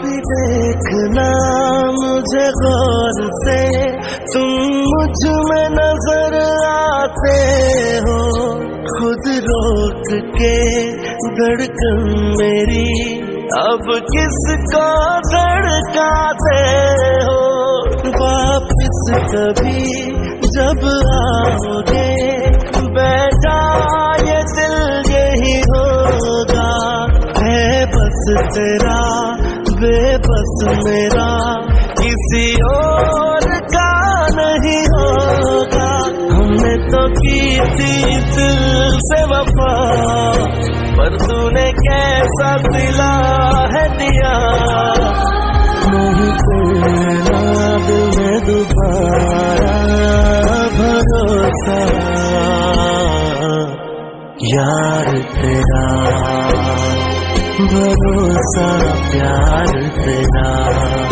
भी देखना मुझे गौर से, तुम मुझ में नजर आते हो। खुद रोक के धड़कन मेरी अब किसको धड़काते हो। वापिस कभी जब आओगे बैठा ये दिल यही होगा। है बस तेरा बेबस मेरा, किसी और का नहीं होगा। हमने तो की थी दिल से वफा, पर तूने कैसा सिला है दिया। नहीं करना दिल में दोबारा भरोसा, यार तेरा भरोसा प्यार तेरा।